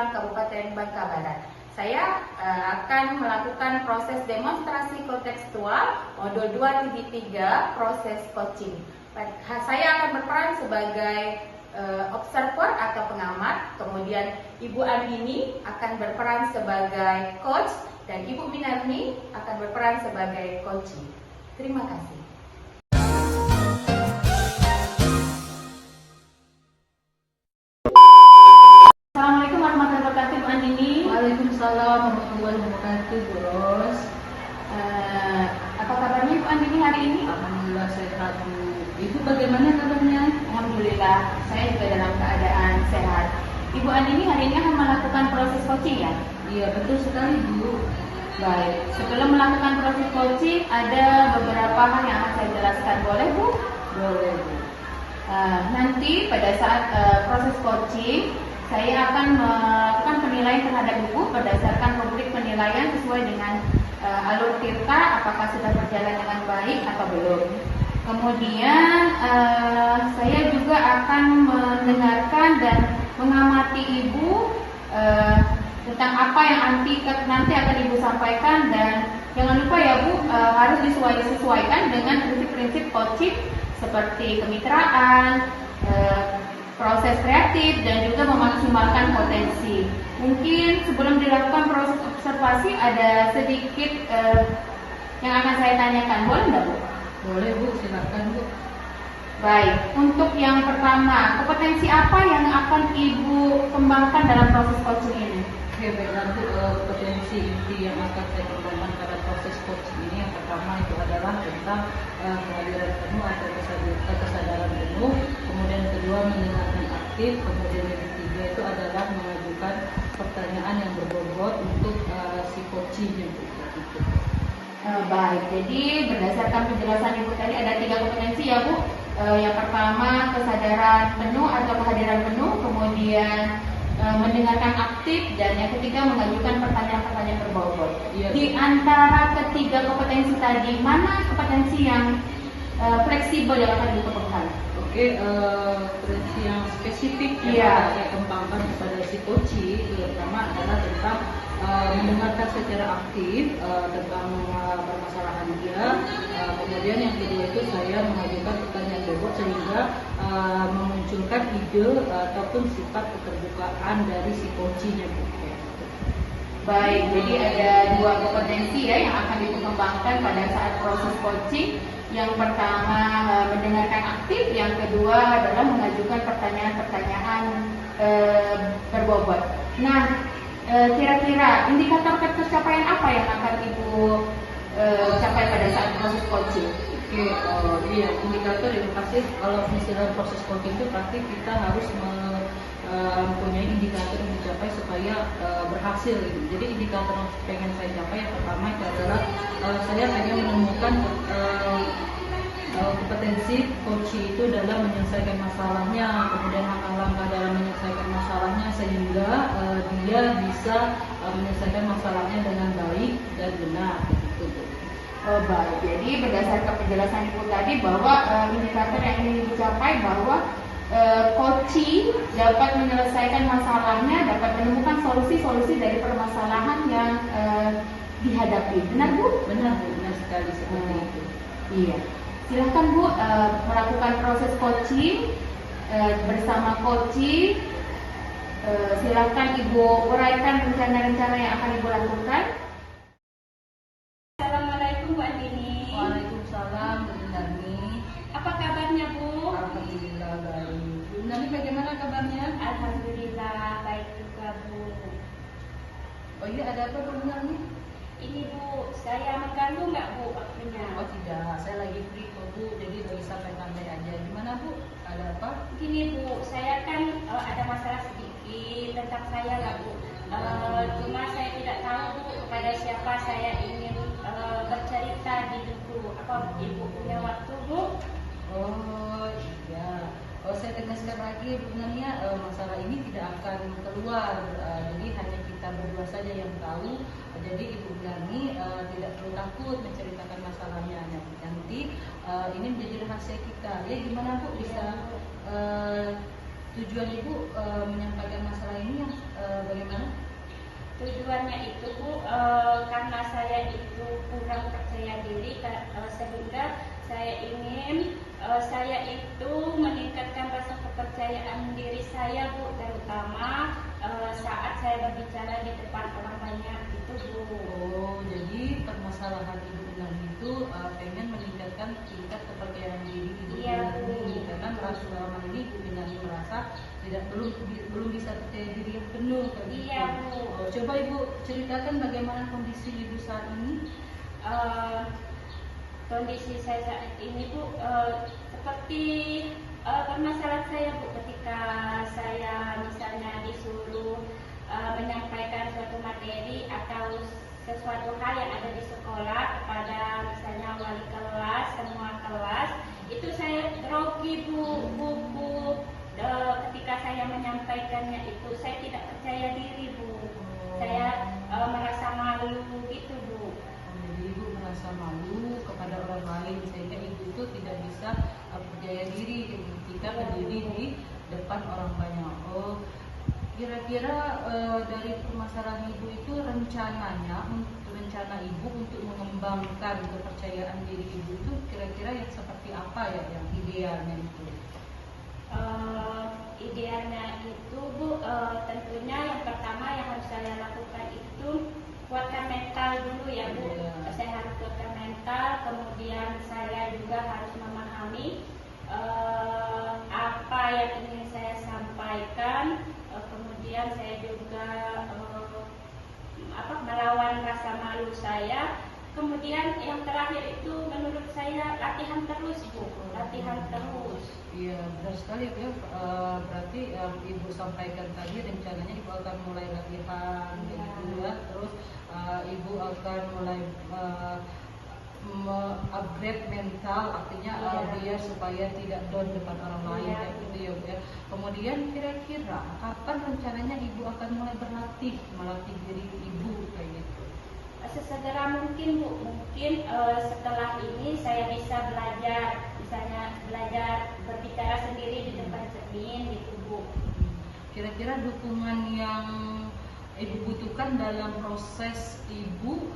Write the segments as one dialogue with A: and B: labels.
A: Subang, Kabupaten Bangka Barat. Saya akan melakukan proses demonstrasi kontekstual modul 2.3 proses coaching. Saya akan berperan sebagai observer atau pengamat, kemudian Ibu Andini akan berperan sebagai coach dan Ibu Minarni akan berperan sebagai coaching. Terima kasih. Assalamualaikum warahmatullahi wabarakatuh, Bu Andini.
B: Waalaikumsalam warahmatullahi wabarakatuh, Bu Ros.
A: Apa kabarnya Bu Andini hari ini?
B: Alhamdulillah sehat, Bu. Ibu bagaimana kabarnya?
A: Alhamdulillah, saya juga dalam keadaan sehat. Ibu Andini hari ini akan melakukan proses coaching ya?
B: Iya, betul sekali, Bu.
A: Baik, sebelum melakukan proses coaching ada beberapa hal yang akan saya jelaskan. Boleh, Bu?
B: Boleh, Bu.
A: Nanti pada saat proses coaching, saya akan melakukan penilaian terhadap buku berdasarkan rubrik penilaian sesuai dengan alur tirta, apakah sudah berjalan dengan baik atau belum. Kemudian saya juga akan mendengarkan dan mengamati Ibu tentang apa yang nanti akan Ibu sampaikan, dan jangan lupa ya Bu, harus disesuaikan dengan prinsip-prinsip coaching seperti kemitraan, proses kreatif, dan juga memaksimalkan potensi. Mungkin sebelum dilakukan proses observasi ada sedikit yang akan saya tanyakan, boleh nggak Bu?
B: Boleh, Bu, silakan, Bu.
A: Baik, untuk yang pertama, kompetensi apa yang akan Ibu kembangkan dalam proses coaching ini?
B: Oke, baiklah, Bu. Kompetensi inti yang akan saya kembangkan pada proses coaching ini yang pertama itu adalah tentang kehadiran penuh atau kesadaran penuh. Kemudian yang kedua mendengarkan aktif. Kemudian yang ketiga itu adalah mengajukan pertanyaan yang berbobot untuk si coaching-nya, Bu.
A: Baik, jadi berdasarkan penjelasan Ibu tadi ada 3 kompetensi ya Bu. Yang pertama kesadaran penuh atau kehadiran penuh, kemudian mendengarkan aktif, dan yang ketiga mengajukan pertanyaan-pertanyaan berbobot.
B: Iya.
A: Di antara ketiga kompetensi tadi, mana kompetensi yang fleksibel yang akan dikembangkan?
B: Oke, kompetensi yang spesifik
A: Iya.
B: yang akan saya kembangkan kepada si coaching terutama adalah tentang mendengarkan secara aktif tentang permasalahan dia. Kemudian yang kedua itu saya mengajukan pertanyaan bobot sehingga memunculkan ide ataupun sifat keterbukaan dari si coaching-nya.
A: Baik, jadi ada 2 kompetensi ya yang akan dikembangkan pada saat proses coaching. Yang pertama mendengarkan aktif, yang kedua adalah mengajukan pertanyaan-pertanyaan berbobot. Nah, kira-kira indikator pencapaian apa yang akan Ibu capai pada saat proses coaching?
B: Oke, iya, indikator yang pasti kalau misalnya proses coaching itu pasti kita harus mempunyai indikator yang dicapai supaya berhasil gitu. Jadi indikator yang pengen saya capai yang pertama itu adalah saya pengen menemukan kompetensi coaching itu dalam menyelesaikan masalahnya, kemudian langkah-langkah dalam menyelesaikan masalahnya sehingga dia bisa menyelesaikan masalahnya dengan baik dan benar gitu.
A: Baik, jadi berdasarkan penjelasan Ibu tadi bahwa indikator yang ingin dicapai bahwa coaching dapat menyelesaikan masalahnya, dapat menemukan solusi-solusi dari permasalahan yang dihadapi. Benar Bu?
B: Benar Bu, benar sekali seperti itu.
A: Iya. Silahkan Bu melakukan proses coaching bersama coaching. Silahkan Ibu uraikan rencana-rencana yang akan Ibu lakukan. Assalamualaikum Bu Andini.
B: Waalaikumsalam Bu Nani.
A: Apa kabarnya Bu?
B: Alhamdulillah baik. Bu Nani bagaimana kabarnya?
A: Alhamdulillah baik juga Bu.
B: Oh iya, ada apa Bu Nani?
A: Ini Bu, saya mengganggu nggak Bu waktunya?
B: Oh tidak, saya lagi free kok Bu, jadi bisa santai aja. Gimana Bu? Ada apa?
A: Gini Bu, saya kan ada masalah sedikit tentang saya lah Bu. Cuma saya tidak tahu Bu kepada siapa saya ingin bercerita di buku. Apa Ibu punya waktu Bu?
B: Oh iya. Oh, saya tegaskan lagi Bu Nania, masalah ini tidak akan keluar, jadi hanya kita berdua saja yang tahu. Jadi Ibu Nani tidak perlu takut menceritakan masalahnya. Nanti ini menjadi rahasia kita. Ya gimana Bu, bisa tujuan Ibu menyampaikan masalah ini yang bagaimana?
C: Tujuannya itu Bu, karena saya itu kurang percaya diri, sehingga saya ingin saya itu meningkatkan rasa kepercayaan diri saya Bu, terutama saat saya berbicara di depan orang banyak itu Bu.
B: Oh, jadi permasalahan Ibu Inang itu pengen meningkatkan tingkat kepercayaan diri Ibu
C: Iya, Bu.
B: ini, karena merasa selama ini Ibu Inang merasa belum bisa percaya diri yang penuh.
C: Iya, Bu.
B: Oh, coba Ibu ceritakan bagaimana kondisi Ibu saat ini.
C: Kondisi saya saat ini Bu, seperti permasalahan saya Bu, ketika saya misalnya disuruh menyampaikan suatu materi atau sesuatu hal yang ada di sekolah kepada misalnya wali kelas, semua kelas, itu saya grogi Bu. Ketika saya menyampaikannya itu saya tidak percaya diri Bu, saya merasa malu gitu Bu.
B: Jadi Ibu merasa malu kepada orang lain sehingga Ibu itu tidak bisa percaya diri ketika berdiri di depan orang banyak. Oh, kira-kira dari permasalahan Ibu itu rencana Ibu untuk mengembangkan kepercayaan diri Ibu itu kira-kira yang seperti apa ya yang idealnya itu?
C: Idealnya itu Bu, tentunya yang pertama yang harus saya lakukan itu kuatkan mental dulu ya Bu. Saya harus kuatkan mental, kemudian saya juga harus memahami apa yang ingin saya sampaikan, kemudian saya juga melawan rasa malu saya. Kemudian yang terakhir itu menurut saya latihan terus Bu, latihan terus.
B: Iya, benar sekali ya. Berarti Ibu sampaikan tadi rencananya Ibu akan mulai latihan gitu ya. Terus Ibu akan mulai upgrade mental, artinya biar supaya tidak down depan orang lain kayak gitu ya Bu ya. Kemudian kira-kira kapan rencananya Ibu akan mulai melatih diri Ibu kayak gitu?
C: Sesegera mungkin Bu, mungkin setelah ini saya bisa belajar, misalnya belajar berbicara sendiri di depan cermin gitu Bu.
B: Kira-kira dukungan yang Ibu butuhkan dalam proses Ibu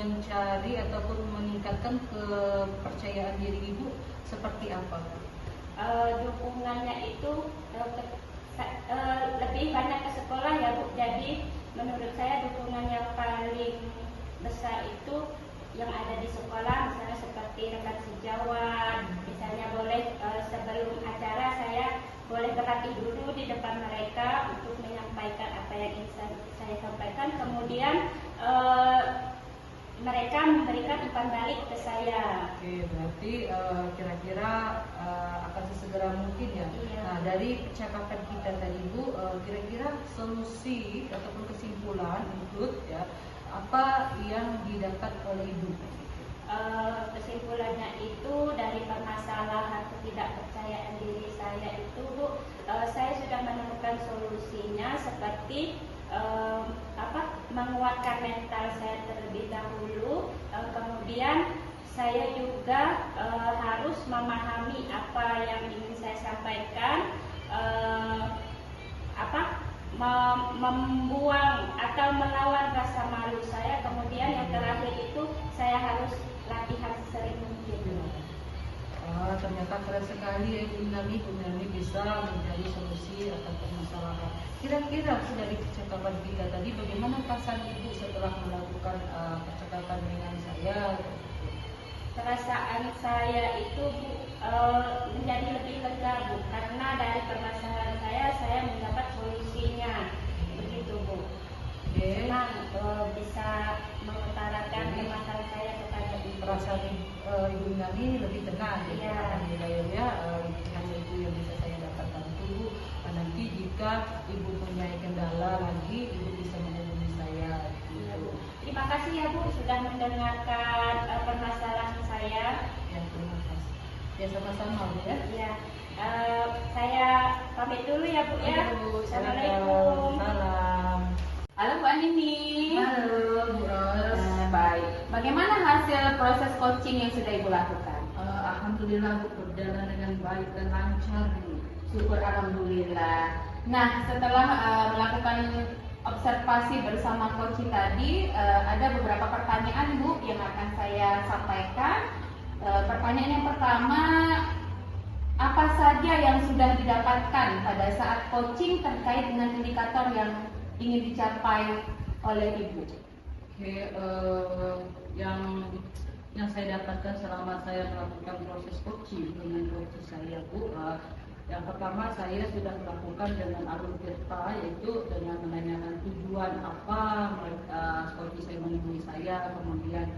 B: mencari ataupun meningkatkan kepercayaan diri Ibu seperti apa?
C: Dukungannya itu lebih banyak ke sekolah ya Bu. Jadi menurut saya dukungan yang paling besar itu yang ada di sekolah, misalnya seperti rekan sejawat, misalnya boleh sebelum acara saya boleh berlatih dulu di depan mereka untuk menyampaikan apa yang ingin saya sampaikan, kemudian mereka memberikan umpan balik ke saya.
B: Oke, berarti kira-kira akan sesegera mungkin ya.
C: Iya.
B: Nah, dari percakapan kita tadi Bu, kira-kira solusi ataupun kesimpulan untuk ya apa yang didapat oleh Ibu?
C: Kesimpulannya itu dari permasalahan ketidakpercayaan diri saya itu Bu, saya sudah menemukan solusinya seperti menguatkan mental saya terlebih dahulu, kemudian saya juga harus memahami apa yang ingin saya sampaikan, membuang atau melawan rasa malu saya, kemudian yang terakhir itu saya harus latihan sering mungkin.
B: Ternyata keren sekali ya Ibu Nani bisa menjadi solusi akan permasalahan. Kira-kira dari percakapan kita tadi bagaimana perasaan Ibu setelah melakukan percakapan dengan saya?
C: Perasaan saya itu menjadi lebih lega Bu, karena dari permasalahan saya mendapat solusinya, begitu Bu. Senang bisa mengutarakan permasalahan saya kepada Ibu.
B: Perasaan Ibu Nani lebih tenang ya. Alhamdulillah ya, hanya itu yang bisa saya dapatkan itu. Nanti jika Ibu punya kendala lagi, Ibu bisa menghubungi saya.
C: Iya, Bu. Terima kasih ya Bu sudah mendengarkan permasalahan saya.
B: Ya, terima kasih. Ya, sama-sama Bu ya.
C: Iya. Saya pamit dulu ya Bu ya. Assalamualaikum.
B: Salam.
A: Halo Bu Anini.
B: Halo Bu Ros.
A: Baik. Bagaimana hasil proses coaching yang sudah Ibu lakukan?
B: Alhamdulillah Bu, berjalan dengan baik dan lancar.
A: Syukur alhamdulillah. Nah, setelah melakukan observasi bersama Coach tadi, ada beberapa pertanyaan Bu yang akan saya sampaikan. Pertanyaan yang pertama, apa saja yang sudah didapatkan pada saat coaching terkait dengan indikator yang ingin dicapai oleh Ibu?
B: Oke, yang saya dapatkan selama saya melakukan proses coaching dengan coach saya, Bu, yang pertama saya sudah melakukan dengan alur Tirta, yaitu dengan menanyakan tujuan apa coach saya menemui saya, kemudian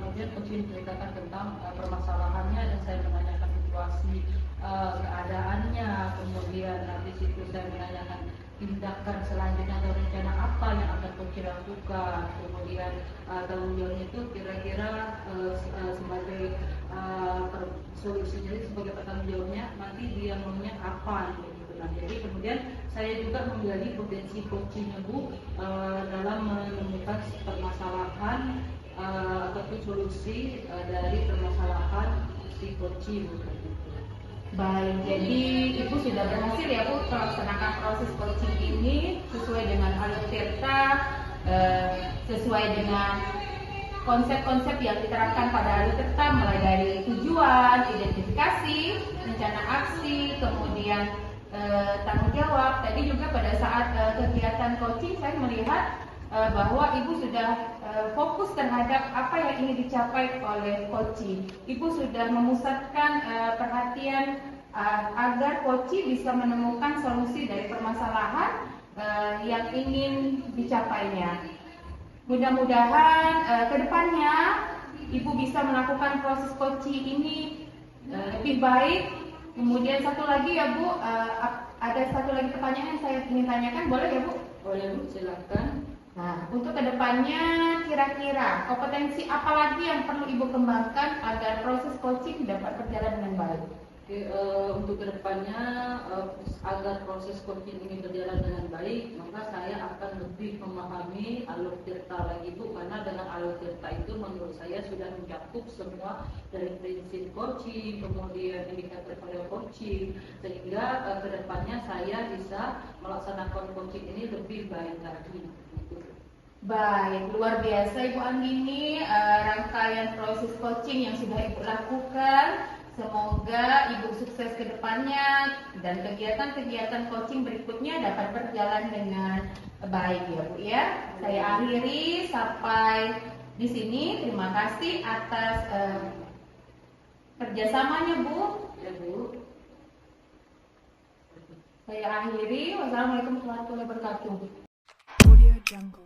B: kemudian coach menceritakan tentang permasalahannya dan saya menanyakan situasi keadaannya, kemudian nanti situ saya menanyakan tindakan selanjutnya atau rencana apa yang akan coach lakukan, kemudian tanggung jawabnya itu kira-kira sebagai solusinya sebagai pertanggung jawabnya nanti dia maunya kapan gitu. Nah, jadi kemudian saya juga menggali potensi coachingnya Bu dalam menemukan permasalahan ataupun solusi dari permasalahan si coaching.
A: Baik, jadi Ibu sudah berhasil ya Bu melaksanakan proses coaching ini sesuai dengan alur Tirta, sesuai dengan konsep-konsep yang diterapkan pada alur Tirta, mulai dari tujuan, identifikasi, rencana aksi, kemudian tanggung jawab. Tadi juga pada saat kegiatan coaching saya melihat bahwa Ibu sudah fokus terhadap apa yang ingin dicapai oleh coaching. Ibu sudah memusatkan perhatian agar coaching bisa menemukan solusi dari permasalahan yang ingin dicapainya. Mudah-mudahan kedepannya Ibu bisa melakukan proses coaching ini lebih baik. Kemudian satu lagi ya Bu, ada satu lagi pertanyaan yang saya ingin tanyakan, boleh ya Bu?
B: Boleh Bu, silakan.
A: Nah, untuk kedepannya kira-kira kompetensi apa lagi yang perlu Ibu kembangkan agar proses coaching dapat berjalan dengan baik?
B: Oke, untuk kedepannya agar proses coaching ini berjalan dengan baik, maka saya akan lebih memahami alur Tirta lagi Bu, karena dengan alur Tirta itu menurut saya sudah mencakup semua dari prinsip coaching, kemudian indikator value coaching, sehingga kedepannya saya bisa melaksanakan coaching ini lebih baik lagi.
A: Baik, luar biasa Ibu Anggini, rangkaian proses coaching yang sudah Ibu lakukan. Semoga Ibu sukses ke depannya dan kegiatan-kegiatan coaching berikutnya dapat berjalan dengan baik ya Bu ya. Saya akhiri sampai di sini. Terima kasih atas kerjasamanya Bu.
B: Ya Bu.
A: Saya akhiri. Wassalamualaikum warahmatullahi wabarakatuh.
D: Audio Jungle.